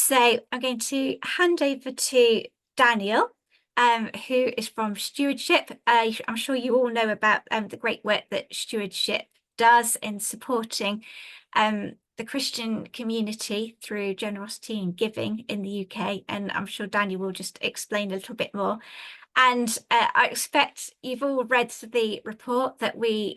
So I'm going to hand over to Daniel, who is from Stewardship. I'm sure you all know about the great work that Stewardship does in supporting the Christian community through generosity and giving in the UK. And I'm sure Daniel will just explain a little bit more. And I expect you've all read the report that we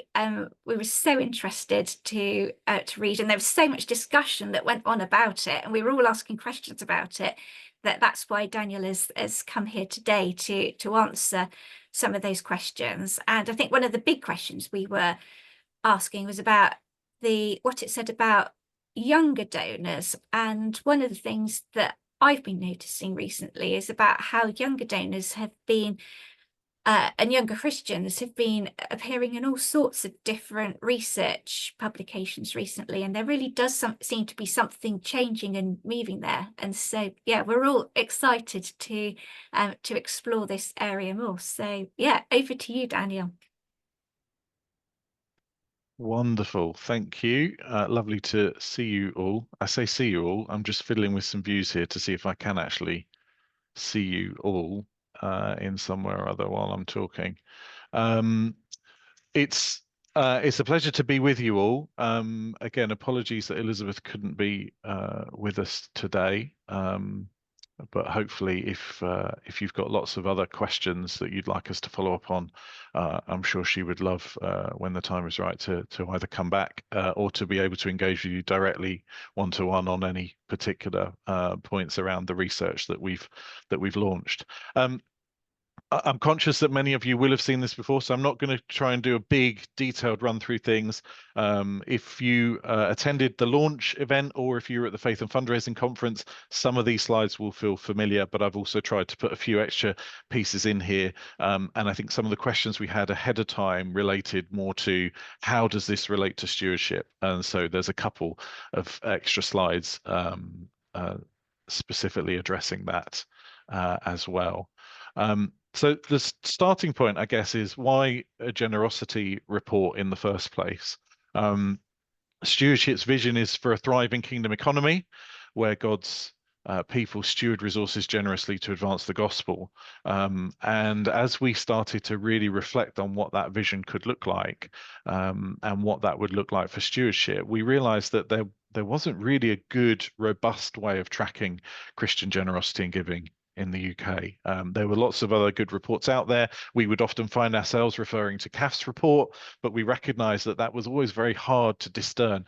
were so interested to read, and there was so much discussion that went on about it, and we were all asking questions about it. That's why Daniel has come here today to answer some of those questions. And I think one of the big questions we were asking was about what it said about younger donors, and one of the things that I've been noticing recently is about how younger donors have been and younger Christians have been appearing in all sorts of different research publications recently, and there really does seem to be something changing and moving there. And so, yeah, we're all excited to explore this area more. So, yeah, over to you, Daniel. Wonderful, thank you. Lovely to see you all. I say see you all, I'm just fiddling with some views here to see if I can actually see you all in somewhere or other while I'm talking. It's a pleasure to be with you all. Again, apologies that Elizabeth couldn't be with us today. But hopefully if you've got lots of other questions that you'd like us to follow up on, I'm sure she would love when the time is right to either come back or to be able to engage with you directly one-to-one on any particular points around the research that we've launched. I'm conscious that many of you will have seen this before, so I'm not going to try and do a big detailed run through things. If you attended the launch event or if you were at the Faith and Fundraising Conference, some of these slides will feel familiar, but I've also tried to put a few extra pieces in here. And I think some of the questions we had ahead of time related more to how does this relate to stewardship? And so there's a couple of extra slides specifically addressing that as well. So the starting point, I guess, is why a generosity report in the first place. Stewardship's vision is for a thriving kingdom economy where God's people steward resources generously to advance the gospel. And as we started to really reflect on what that vision could look like and what that would look like for stewardship, we realized that there wasn't really a good, robust way of tracking Christian generosity and giving in the UK. There were lots of other good reports out there. We would often find ourselves referring to CAF's report, but we recognized that that was always very hard to discern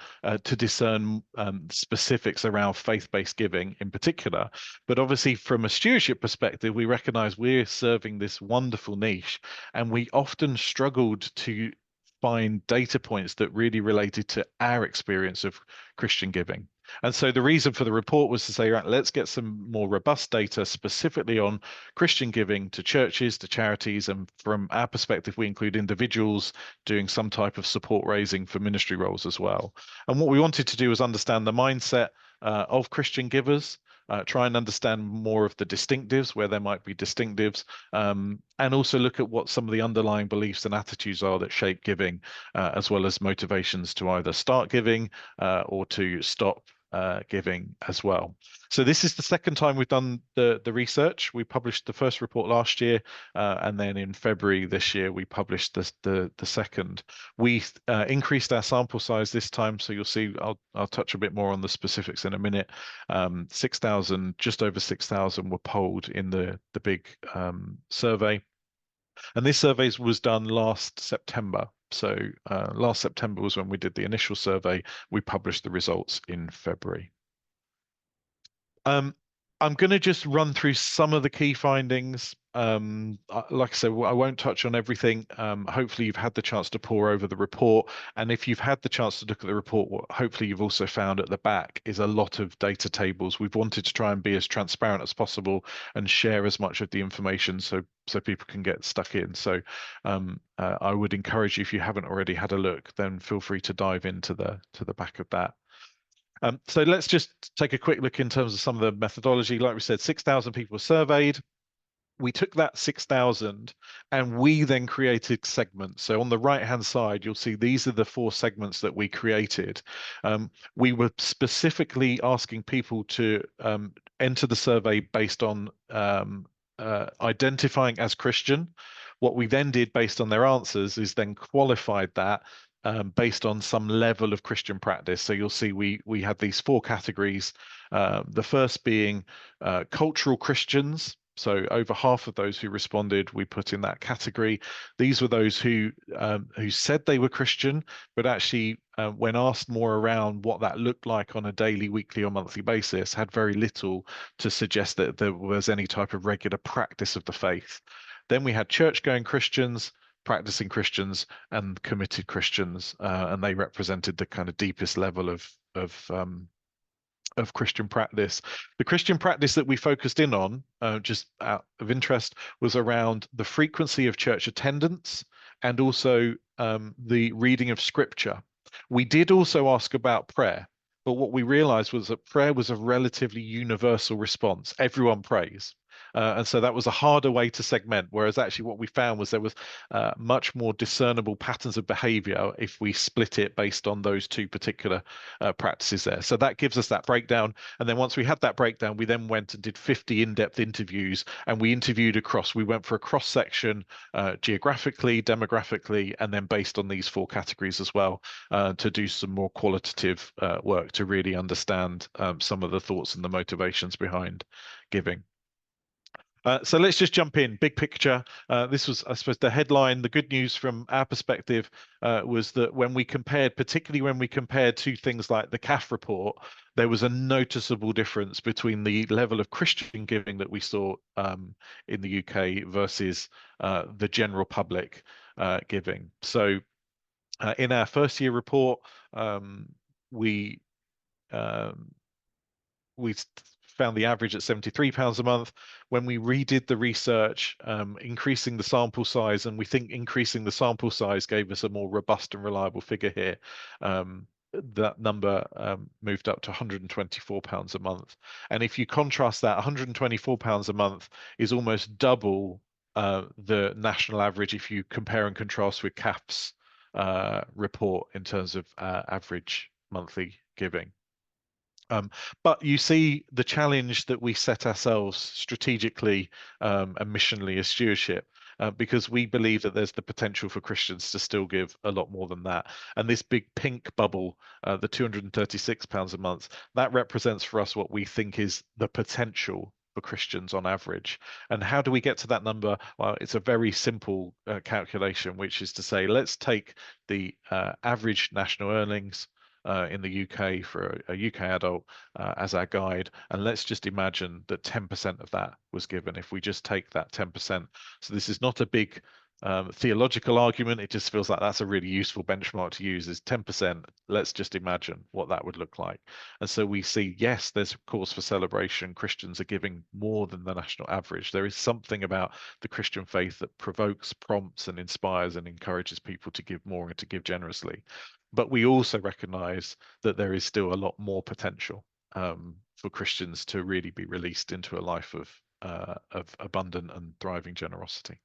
specifics around faith-based giving in particular. But obviously from a stewardship perspective, we recognize we're serving this wonderful niche, and we often struggled to find data points that really related to our experience of Christian giving. And so the reason for the report was to say, right, let's get some more robust data specifically on Christian giving to churches, to charities, and from our perspective, we include individuals doing some type of support raising for ministry roles as well. And what we wanted to do was understand the mindset of Christian givers, try and understand more of the distinctives, where there might be distinctives, and also look at what some of the underlying beliefs and attitudes are that shape giving, as well as motivations to either start giving or to stop giving as well. So this is the second time we've done the research. We published the first report last year, and then in February this year we published the second. We increased our sample size this time, so you'll see I'll touch a bit more on the specifics in a minute. 6,000, just over 6,000 were polled in the big survey. And this survey was done last September. So last September was when we did the initial survey. We published the results in February. I'm going to just run through some of the key findings. Like I said, I won't touch on everything. Hopefully you've had the chance to pore over the report. And if you've had the chance to look at the report, what hopefully you've also found at the back is a lot of data tables. We've wanted to try and be as transparent as possible and share as much of the information so people can get stuck in. So I would encourage you, if you haven't already had a look, then feel free to dive into the back of that. So let's just take a quick look in terms of some of the methodology. Like we said, 6,000 people were surveyed. We took that 6,000 and we then created segments. So on the right-hand side, you'll see these are the 4 segments that we created. We were specifically asking people to enter the survey based on identifying as Christian. What we then did based on their answers is then qualified that based on some level of Christian practice. So you'll see we had these four categories. The first being cultural Christians. So over half of those who responded, we put in that category. These were those who said they were Christian, but actually, when asked more around what that looked like on a daily, weekly, or monthly basis, had very little to suggest that there was any type of regular practice of the faith. Then we had church-going Christians, practicing Christians, and committed Christians, and they represented the kind of deepest level of Christian practice. The Christian practice that we focused in on, just out of interest, was around the frequency of church attendance and also the reading of scripture. We did also ask about prayer, but what we realized was that prayer was a relatively universal response. Everyone prays. And so that was a harder way to segment, whereas actually what we found was there was much more discernible patterns of behavior if we split it based on those two particular practices there. So that gives us that breakdown. And then once we had that breakdown, we then went and did 50 in-depth interviews, and we interviewed across. We went for a cross-section geographically, demographically, and then based on these four categories as well to do some more qualitative work to really understand some of the thoughts and the motivations behind giving. So let's just jump in. Big picture. This was, I suppose, the headline. The good news from our perspective was that when we compared, particularly when we compared to things like the CAF report, there was a noticeable difference between the level of Christian giving that we saw in the UK versus the general public giving. So in our first year report, we um, we found the average at £73 a month. When we redid the research, increasing the sample size, and we think increasing the sample size gave us a more robust and reliable figure here. That number moved up to £124 a month. And if you contrast that, £124 a month is almost double the national average if you compare and contrast with CAF's report in terms of average monthly giving. But you see the challenge that we set ourselves strategically and missionally as stewardship, because we believe that there's the potential for Christians to still give a lot more than that. And this big pink bubble, the £236 a month, that represents for us what we think is the potential for Christians on average. And how do we get to that number? Well, it's a very simple calculation, which is to say, let's take the average national earnings in the UK for a UK adult as our guide. And let's just imagine that 10% of that was given if we just take that 10%. So this is not a big theological argument. It just feels like that's a really useful benchmark to use is 10%. Let's just imagine what that would look like. And so we see, yes, there's cause for celebration. Christians are giving more than the national average. There is something about the Christian faith that provokes, prompts, and inspires and encourages people to give more and to give generously. But we also recognize that there is still a lot more potential for Christians to really be released into a life of abundant and thriving generosity.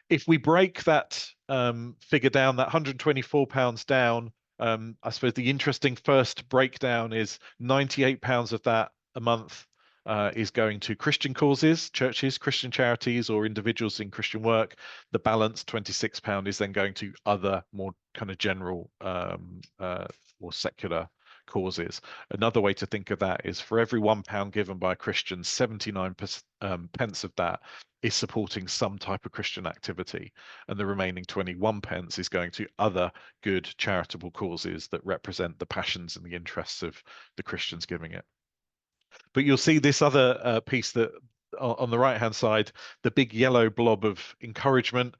If we break that figure down, that £124 down, I suppose the interesting first breakdown is £98 of that a month is going to Christian causes, churches, Christian charities, or individuals in Christian work. The balance, £26, is then going to other more kind of general or secular causes. Another way to think of that is for every £1 given by a Christian, 79 pence of that is supporting some type of Christian activity, and the remaining 21 pence is going to other good charitable causes that represent the passions and the interests of the Christians giving it. But you'll see this other piece that on the right-hand side, the big yellow blob of encouragement,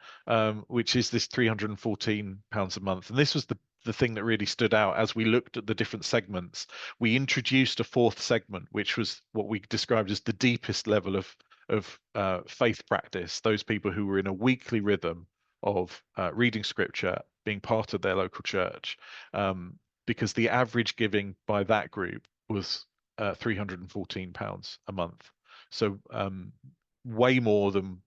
which is this £314 a month. And this was the thing that really stood out as we looked at the different segments. We introduced a fourth segment, which was what we described as the deepest level of faith practice, those people who were in a weekly rhythm of reading scripture, being part of their local church, because the average giving by that group was £314 a month. So way more than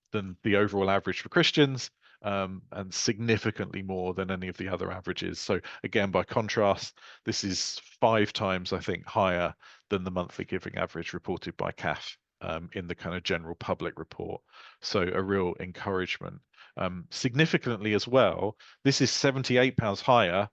the overall average for Christians, and significantly more than any of the other averages. So again, by contrast, this is 5 times, I think, higher than the monthly giving average reported by CAF in the kind of general public report. So a real encouragement. Significantly as well, this is £78 higher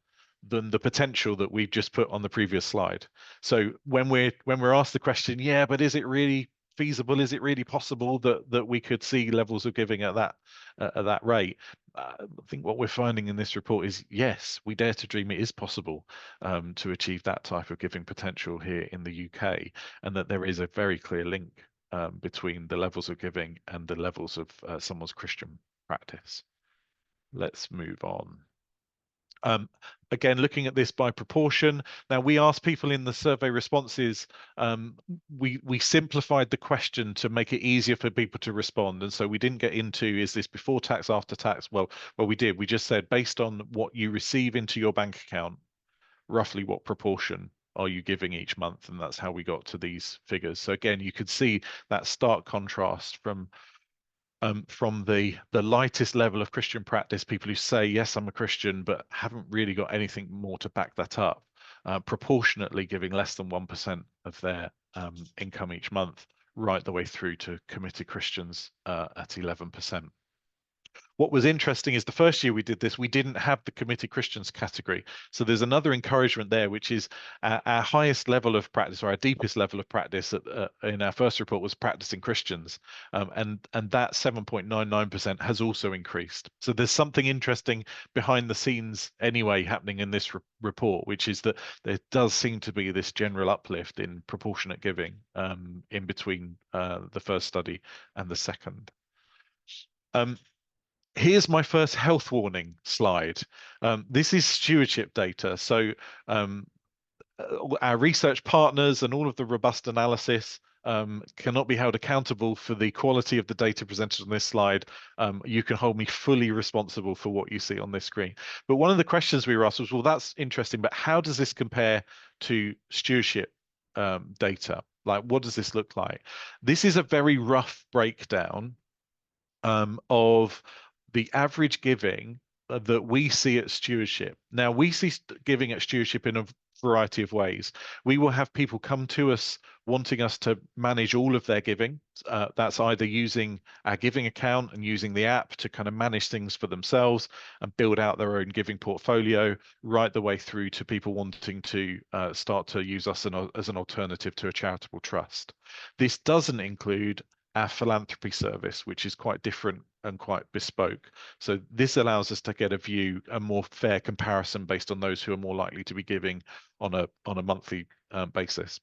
than the potential that we've just put on the previous slide. So when we're asked the question, yeah, but is it really feasible? Is it really possible that we could see levels of giving at that rate? I think what we're finding in this report is yes, we dare to dream it is possible to achieve that type of giving potential here in the UK, and that there is a very clear link between the levels of giving and the levels of someone's Christian practice. Let's move on. Again, looking at this by proportion. Now, we asked people in the survey responses, we simplified the question to make it easier for people to respond. And so we didn't get into, is this before tax, after tax? Well, we did. We just said, based on what you receive into your bank account, roughly what proportion are you giving each month? And that's how we got to these figures. So again, you could see that stark contrast from the lightest level of Christian practice, people who say, yes, I'm a Christian, but haven't really got anything more to back that up, proportionately giving less than 1% of their income each month, right the way through to committed Christians at 11%. What was interesting is the first year we did this, we didn't have the committed Christians category. So there's another encouragement there, which is our highest level of practice, or our deepest level of practice in our first report was practicing Christians. And that 7.99% has also increased. So there's something interesting behind the scenes anyway happening in this report, which is that there does seem to be this general uplift in proportionate giving in between the first study and the second. Here's my first health warning slide. This is stewardship data. So our research partners and all of the robust analysis cannot be held accountable for the quality of the data presented on this slide. You can hold me fully responsible for what you see on this screen. But one of the questions we were asked was, well, that's interesting, but how does this compare to stewardship data? Like, what does this look like? This is a very rough breakdown of the average giving that we see at stewardship. Now, we see giving at stewardship in a variety of ways. We will have people come to us wanting us to manage all of their giving. That's either using our giving account and using the app to kind of manage things for themselves and build out their own giving portfolio, right the way through to people wanting to start to use us as an alternative to a charitable trust. This doesn't include our philanthropy service, which is quite different and quite bespoke. So this allows us to get a more fair comparison based on those who are more likely to be giving on a monthly basis.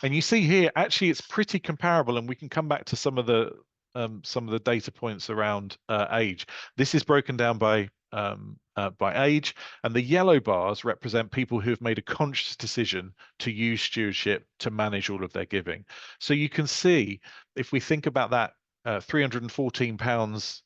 And you see here, actually, it's pretty comparable, and we can come back to some of the data points around age. This is broken down by age, and the yellow bars represent people who have made a conscious decision to use stewardship to manage all of their giving. So you can see, if we think about that £314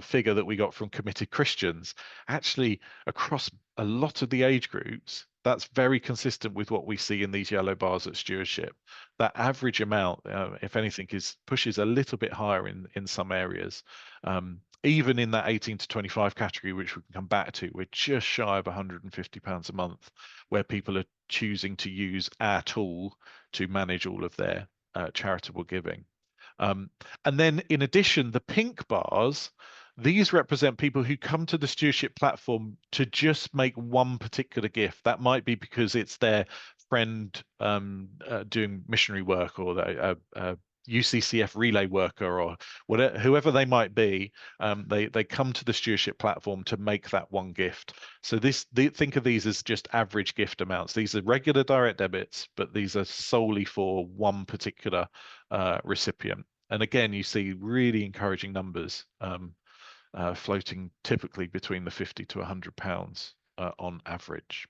figure that we got from committed Christians, actually across a lot of the age groups, that's very consistent with what we see in these yellow bars at stewardship. That average amount, if anything, pushes a little bit higher in some areas. Even in that 18 to 25 category, which we can come back to, we're just shy of £150 a month, where people are choosing to use our tool to manage all of their charitable giving. And then in addition, the pink bars, these represent people who come to the stewardship platform to just make one particular gift. That might be because it's their friend doing missionary work, or a UCCF relay worker, or whatever, whoever they might be. They come to the stewardship platform to make that one gift. So think of these as just average gift amounts. These are regular direct debits, but these are solely for one particular recipient. And again, you see really encouraging numbers floating typically between the £50 to £100 on average.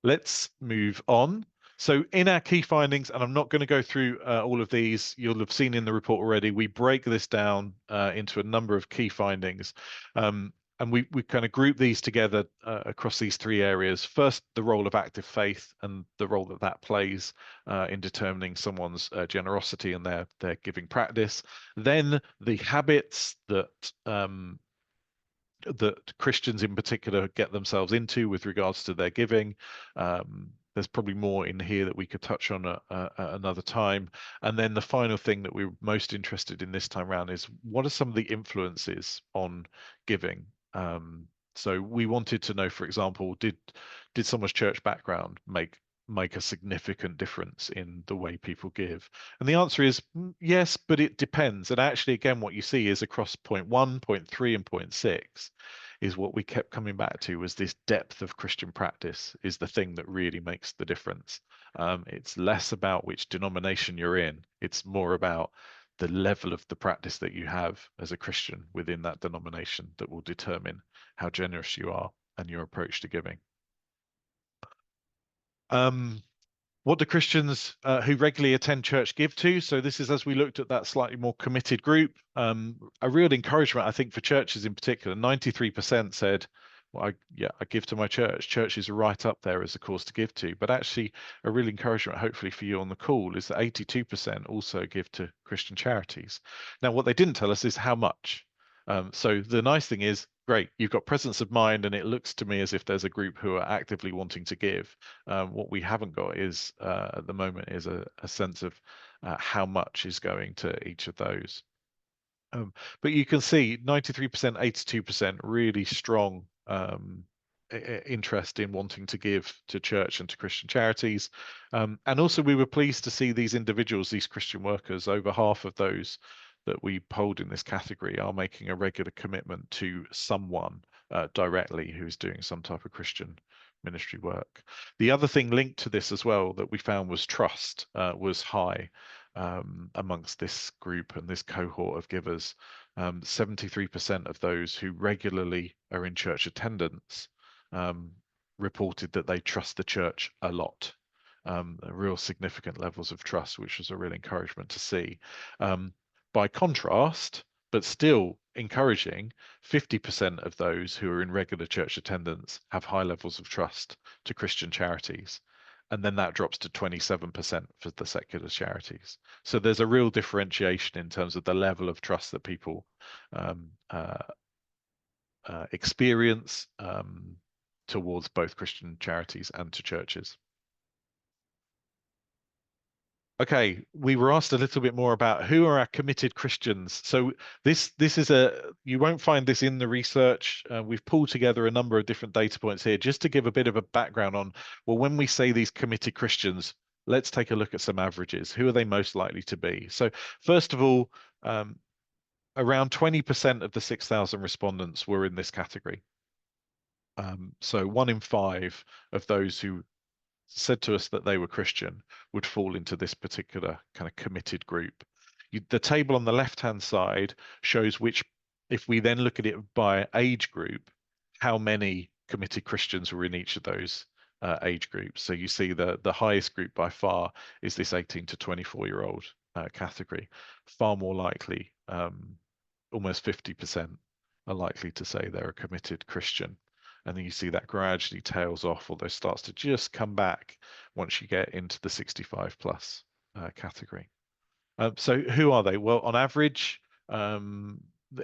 Let's move on. So in our key findings, and I'm not going to go through all of these, you'll have seen in the report already, we break this down into a number of key findings. and we kind of group these together across these three areas. First, the role of active faith and the role that that plays in determining someone's generosity and their giving practice. Then the habits that Christians in particular get themselves into with regards to their giving. There's probably more in here that we could touch on at another time. And then the final thing that we're most interested in this time around is what are some of the influences on giving? So we wanted to know, for example, did someone's church background make a significant difference in the way people give? And the answer is yes, but it depends. And actually, again, what you see is across point 1, point 3, and point 6 is what we kept coming back to was this depth of Christian practice is the thing that really makes the difference. It's less about which denomination you're in. It's more about the level of the practice that you have as a Christian within that denomination that will determine how generous you are and your approach to giving. What do Christians who regularly attend church give to? So this is as we looked at that slightly more committed group. A real encouragement, I think, for churches in particular. 93% said, well, I give to my church. Churches are right up there as a cause to give to. But actually, a real encouragement, hopefully for you on the call, is that 82% also give to Christian charities. Now, what they didn't tell us is how much. So the nice thing is, great, you've got presence of mind, and it looks to me as if there's a group who are actively wanting to give. What we haven't got is at the moment is a sense of how much is going to each of those. But you can see 93%, 82% really strong interest in wanting to give to church and to Christian charities. And also we were pleased to see these individuals, these Christian workers, over half of those that we polled in this category are making a regular commitment to someone directly who's doing some type of Christian ministry work. The other thing linked to this as well that we found was trust was high amongst this group and this cohort of givers. 73% of those who regularly are in church attendance reported that they trust the church a lot. Real significant levels of trust, which was a real encouragement to see. By contrast, but still encouraging, 50% of those who are in regular church attendance have high levels of trust to Christian charities. And then that drops to 27% for the secular charities. So there's a real differentiation in terms of the level of trust that people experience towards both Christian charities and to churches. Okay, we were asked a little bit more about who are our committed Christians. So this is you won't find this in the research. We've pulled together a number of different data points here just to give a bit of a background on, well, when we say these committed Christians, let's take a look at some averages. Who are they most likely to be? So first of all, around 20% of the 6,000 respondents were in this category. So 1 in 5 of those who said to us that they were Christian would fall into this particular kind of committed group. The table on the left-hand side shows which, if we then look at it by age group, how many committed Christians were in each of those age groups. So you see the highest group by far is this 18 to 24-year-old category. Far more likely, almost 50% are likely to say they're a committed Christian. And then you see that gradually tails off, although starts to just come back once you get into the 65 plus category. So who are they? Well, on average, the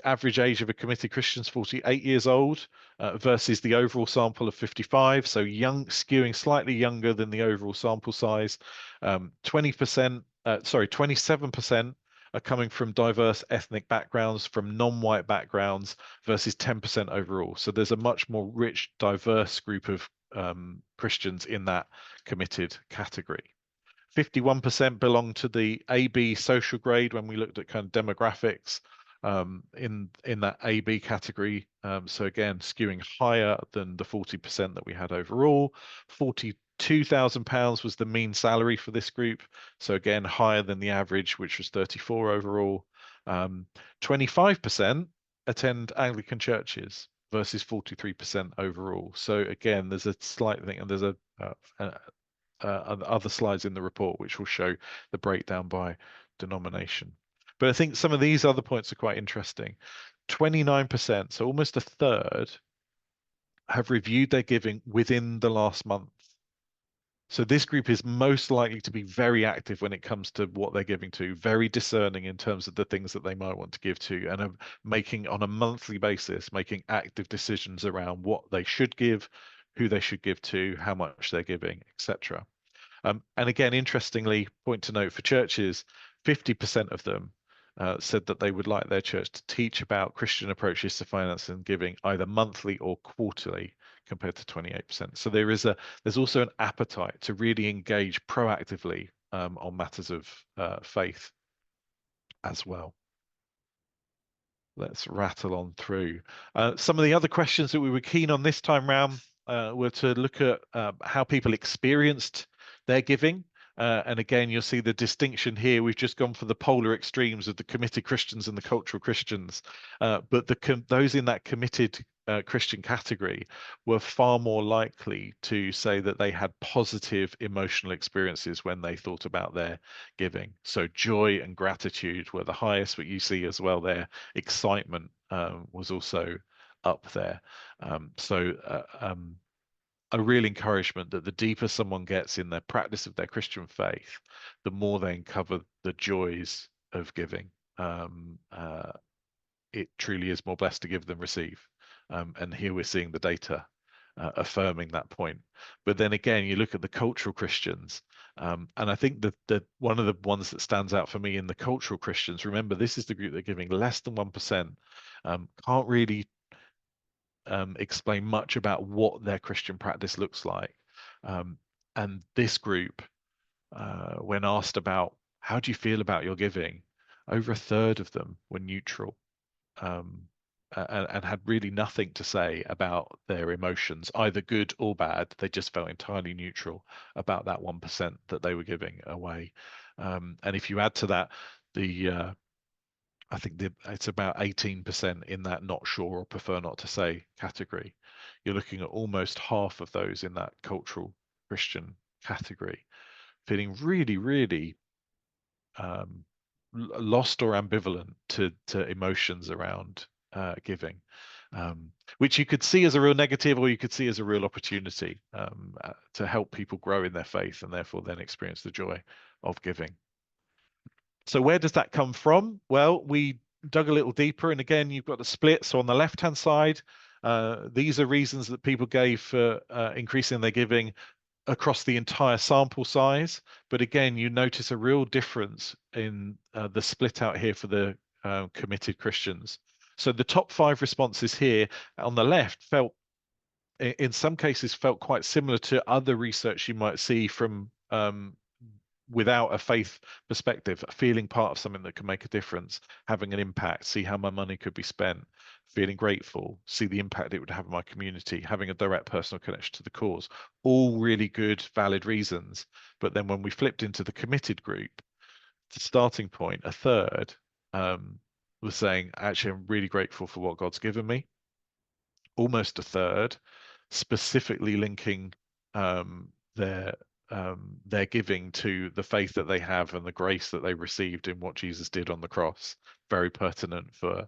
average age of a committed Christian is 48 years old versus the overall sample of 55. So young, skewing slightly younger than the overall sample size. 27% are coming from diverse ethnic backgrounds, from non-white backgrounds, versus 10% overall. So there's a much more rich, diverse group of Christians in that committed category. 51% belong to the AB social grade when we looked at kind of demographics in that AB category. So again, skewing higher than the 40% that we had overall. £42,000 was the mean salary for this group. So again, higher than the average, which was 34 overall. 25% attend Anglican churches versus 43% overall. So again, there's a slight thing, and there's other slides in the report which will show the breakdown by denomination. But I think some of these other points are quite interesting. 29%, so almost a third, have reviewed their giving within the last month. So this group is most likely to be very active when it comes to what they're giving to, very discerning in terms of the things that they might want to give to, and are making on a monthly basis, making active decisions around what they should give, who they should give to, how much they're giving, etc. And again, interestingly, point to note for churches, 50% of them said that they would like their church to teach about Christian approaches to finance and giving either monthly or quarterly, compared to 28%. So there's also an appetite to really engage proactively on matters of faith as well. Let's rattle on through. Some of the other questions that we were keen on this time round were to look at how people experienced their giving. And again, you'll see the distinction here. We've just gone for the polar extremes of the committed Christians and the cultural Christians. But those in that committed Christian category were far more likely to say that they had positive emotional experiences when they thought about their giving. So joy and gratitude were the highest, but you see as well there, excitement was also up there. A real encouragement that the deeper someone gets in their practice of their Christian faith, the more they uncover the joys of giving. It truly is more blessed to give than receive. And here we're seeing the data affirming that point. But then again, you look at the cultural Christians, and I think that one of the ones that stands out for me in the cultural Christians, remember, this is the group that are giving less than 1%, can't really explain much about what their Christian practice looks like. And this group, when asked about how do you feel about your giving, over a third of them were neutral, and had really nothing to say about their emotions, either good or bad. They just felt entirely neutral about that 1% that they were giving away. And if you add to that I think it's about 18% in that not sure or prefer not to say category. You're looking at almost half of those in that cultural Christian category, feeling really, really lost or ambivalent to emotions around giving, which you could see as a real negative, or you could see as a real opportunity to help people grow in their faith and therefore then experience the joy of giving. So where does that come from? Well, we dug a little deeper, and again, you've got the split. So on the left-hand side, these are reasons that people gave for increasing their giving across the entire sample size. But again, you notice a real difference in the split out here for the committed Christians. So the top 5 responses here on the left felt, in some cases, felt quite similar to other research you might see from without a faith perspective, feeling part of something that can make a difference, having an impact, see how my money could be spent, feeling grateful, see the impact it would have on my community, having a direct personal connection to the cause. All really good, valid reasons. But then when we flipped into the committed group, the starting point, a third was saying, actually, I'm really grateful for what God's given me. Almost a third specifically linking their giving to the faith that they have and the grace that they received in what Jesus did on the cross. Very pertinent for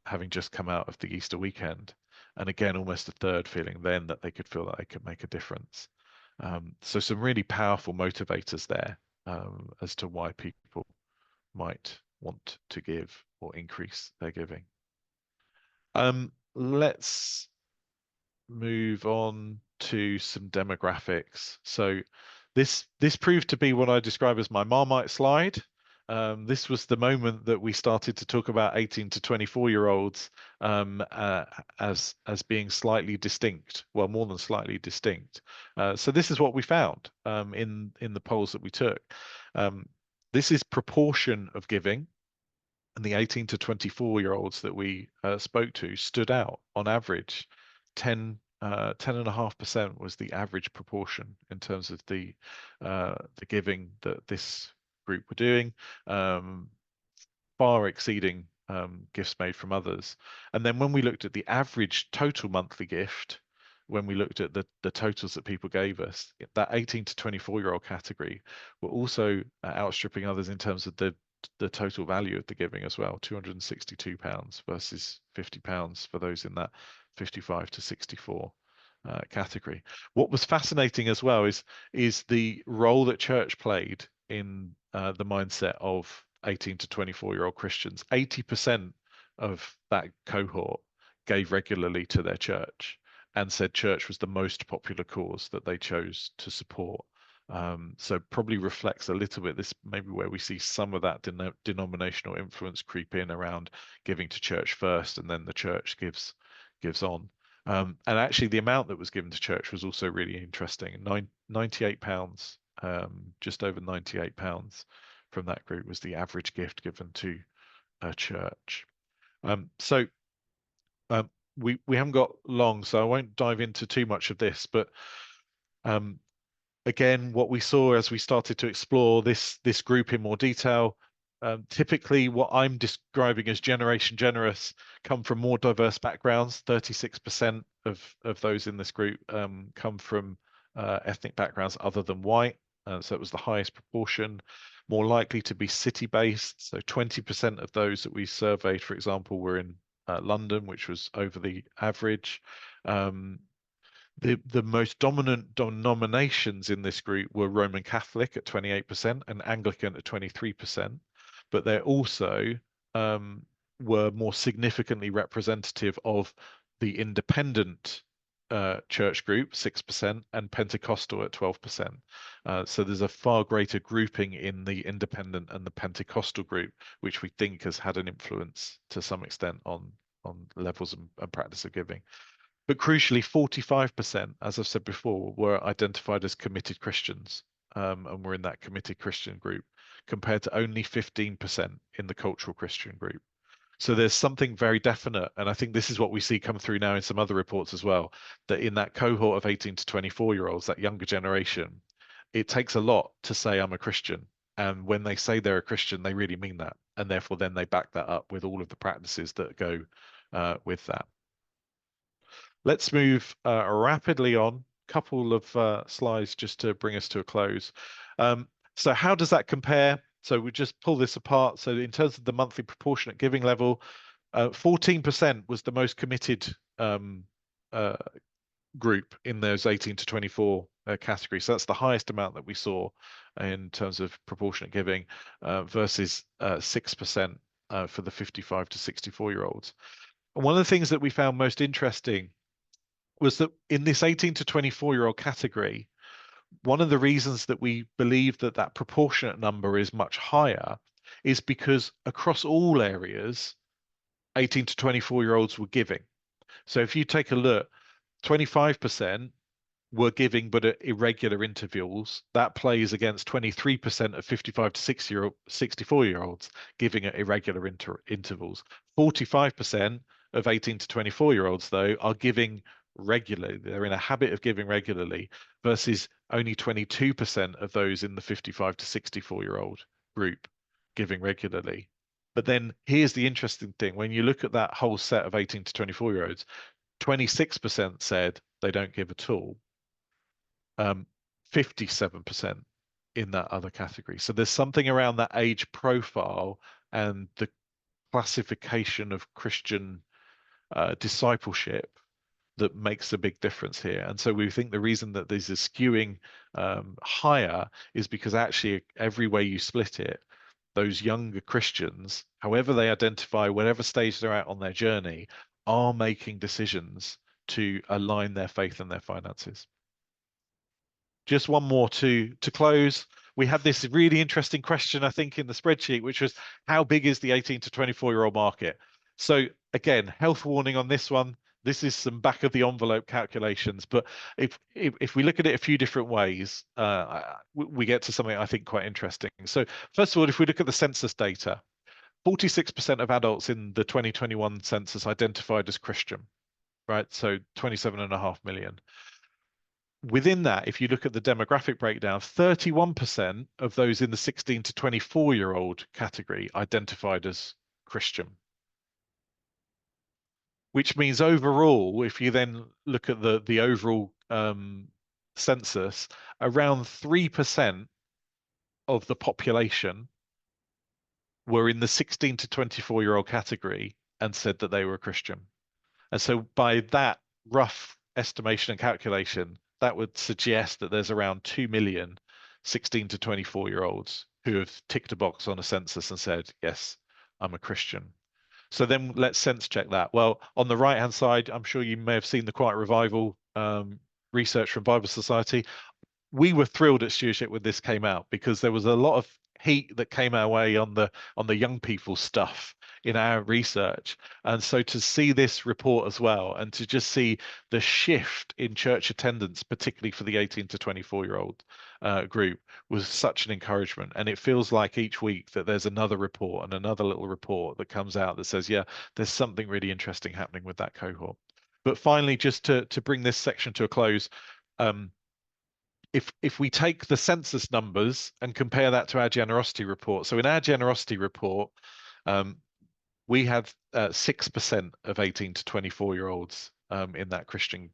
having just come out of the Easter weekend. And again, almost a third feeling then that they could feel that they could make a difference. So some really powerful motivators there as to why people might want to give or increase their giving. Let's move on to some demographics. So this proved to be what I describe as my Marmite slide. This was the moment that we started to talk about 18 to 24-year-olds as being slightly distinct, well, more than slightly distinct. So this is what we found in the polls that we took. This is proportion of giving, and the 18 to 24-year-olds that we spoke to stood out on average. 10.5% was the average proportion in terms of the giving that this group were doing, far exceeding gifts made from others. And then when we looked at the average total monthly gift, when we looked at the totals that people gave us, that 18 to 24-year-old category were also outstripping others in terms of the the total value of the giving as well, £262 versus £50 for those in that 55 to 64 category. What was fascinating as well is the role that church played in the mindset of 18 to 24-year-old Christians. 80% of that cohort gave regularly to their church and said church was the most popular cause that they chose to support. So probably reflects a little bit this maybe where we see some of that denominational influence creep in around giving to church first and then the church gives on. And actually the amount that was given to church was also really interesting. £98, just over £98 from that group was the average gift given to a church. So we haven't got long, so I won't dive into too much of this, but again, what we saw as we started to explore this group in more detail, typically what I'm describing as generation generous come from more diverse backgrounds. 36% of those in this group come from ethnic backgrounds other than white. So it was the highest proportion, more likely to be city-based. So 20% of those that we surveyed, for example, were in London, which was over the average. The most dominant denominations in this group were Roman Catholic at 28% and Anglican at 23%, but they also were more significantly representative of the independent church group, 6%, and Pentecostal at 12%. So there's a far greater grouping in the independent and the Pentecostal group, which we think has had an influence to some extent on levels and practice of giving. But crucially, 45%, as I've said before, were identified as committed Christians and were in that committed Christian group, compared to only 15% in the cultural Christian group. So there's something very definite, and I think this is what we see come through now in some other reports as well, that in that cohort of 18 to 24-year-olds, that younger generation, it takes a lot to say I'm a Christian. And when they say they're a Christian, they really mean that. And therefore, then they back that up with all of the practices that go with that. Let's move rapidly on. Couple of slides just to bring us to a close. So how does that compare? So we just pull this apart. So in terms of the monthly proportionate giving level, 14% was the most committed group in those 18 to 24 categories. So that's the highest amount that we saw in terms of proportionate giving versus 6% for the 55 to 64-year-olds. And one of the things that we found most interesting was that in this 18 to 24-year-old category, one of the reasons that we believe that that proportionate number is much higher is because across all areas, 18 to 24-year-olds were giving. So if you take a look, 25% were giving but at irregular intervals. That plays against 23% of 55 to 64-year-olds giving at irregular intervals. 45% of 18 to 24-year-olds, though, are giving regularly. They're in a habit of giving regularly versus only 22% of those in the 55 to 64-year-old group giving regularly. But then here's the interesting thing. When you look at that whole set of 18 to 24-year-olds, 26% said they don't give at all. 57% in that other category. So there's something around that age profile and the classification of Christian discipleship that makes a big difference here. And so we think the reason that this is skewing higher is because actually every way you split it, those younger Christians, however they identify, whatever stage they're at on their journey, are making decisions to align their faith and their finances. Just one more to close. We had this really interesting question, I think, in the spreadsheet, which was how big is the 18 to 24-year-old market? So again, health warning on this one. This is some back of the envelope calculations, but if we look at it a few different ways, we get to something I think quite interesting. So first of all, if we look at the census data, 46% of adults in the 2021 census identified as Christian, right? So 27.5 million. Within that, if you look at the demographic breakdown, 31% of those in the 16 to 24-year-old category identified as Christian. Which means overall, if you then look at the overall census, around 3% of the population were in the 16 to 24-year-old category and said that they were a Christian. And so by that rough estimation and calculation, that would suggest that there's around 2 million 16 to 24-year-olds who have ticked a box on a census and said, yes, I'm a Christian. So then let's sense check that. Well, on the right-hand side, I'm sure you may have seen the Quiet Revival research from Bible Society. We were thrilled at Stewardship when this came out because there was a lot of heat that came our way on the young people stuff in our research. And so to see this report as well, and to just see the shift in church attendance, particularly for the 18 to 24-year-old group, was such an encouragement. And it feels like each week that there's another report and another little report that comes out that says, yeah, there's something really interesting happening with that cohort. But finally, just to bring this section to a close, if we take the census numbers and compare that to our generosity report, so in our generosity report, we had 6% of 18 to 24-year-olds in that Christian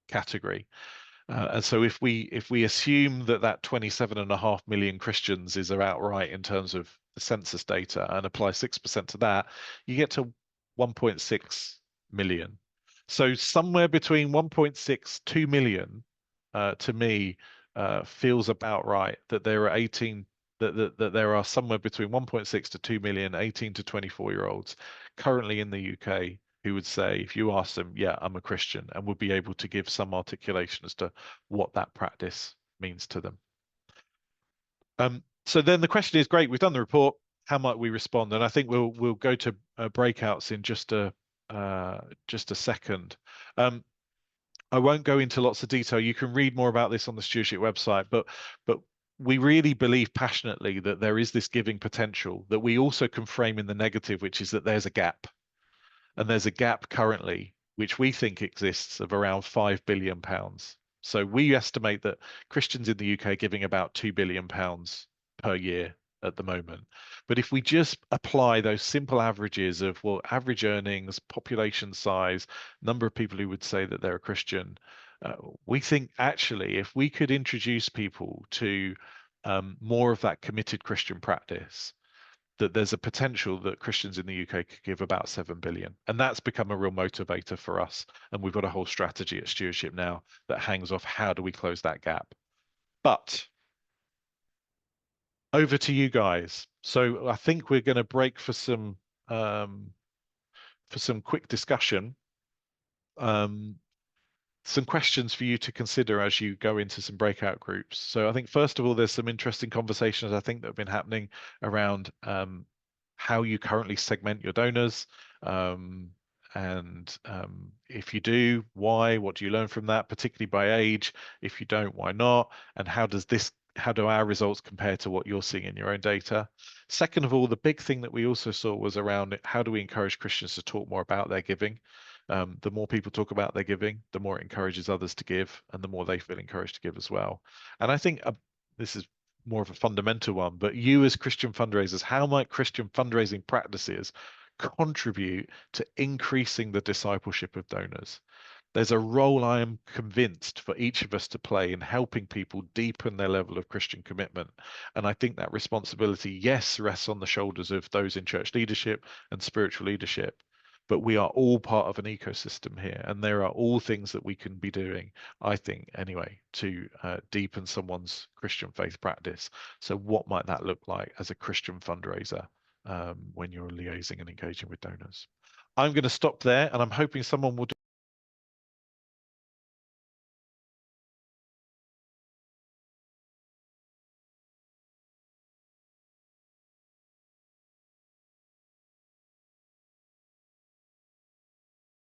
category. And so if we assume that 27.5 million Christians is about right in terms of the census data and apply 6% to that, you get to 1.6 million. So somewhere between 1.6, 2 million to me feels about right, that there are 18 that there are somewhere between 1.6 to 2 million 18 to 24-year-olds currently in the UK who would say, if you ask them, yeah, I'm a Christian, and would be able to give some articulation as to what that practice means to them. So then the question is, great, we've done the report, how might we respond? And I think we'll go to breakouts in just a second. I won't go into lots of detail. You can read more about this on the Stewardship website, but we really believe passionately that there is this giving potential that we also can frame in the negative, which is that there's a gap. And there's a gap currently, which we think exists, of around £5 billion. So we estimate that Christians in the UK are giving about £2 billion per year at the moment. But if we just apply those simple averages of, well, average earnings, population size, number of people who would say that they're a Christian, we think actually if we could introduce people to more of that committed Christian practice, that there's a potential that Christians in the UK could give about 7 billion. And that's become a real motivator for us. And we've got a whole strategy at Stewardship now that hangs off how do we close that gap. But over to you guys. So I think we're going to break for some quick discussion. Some questions for you to consider as you go into some breakout groups. So I think first of all, there's some interesting conversations I think that have been happening around how you currently segment your donors. And if you do, why? What do you learn from that, particularly by age? If you don't, why not? And how do our results compare to what you're seeing in your own data? Second of all, the big thing that we also saw was around how do we encourage Christians to talk more about their giving? The more people talk about their giving, the more it encourages others to give, and the more they feel encouraged to give as well. And I think this is more of a fundamental one, but you as Christian fundraisers, how might Christian fundraising practices contribute to increasing the discipleship of donors? There's a role I am convinced for each of us to play in helping people deepen their level of Christian commitment. And I think that responsibility, yes, rests on the shoulders of those in church leadership and spiritual leadership. But we are all part of an ecosystem here, and there are all things that we can be doing, I think, anyway, to deepen someone's Christian faith practice. So what might that look like as a Christian fundraiser when you're liaising and engaging with donors? I'm going to stop there, and I'm hoping someone will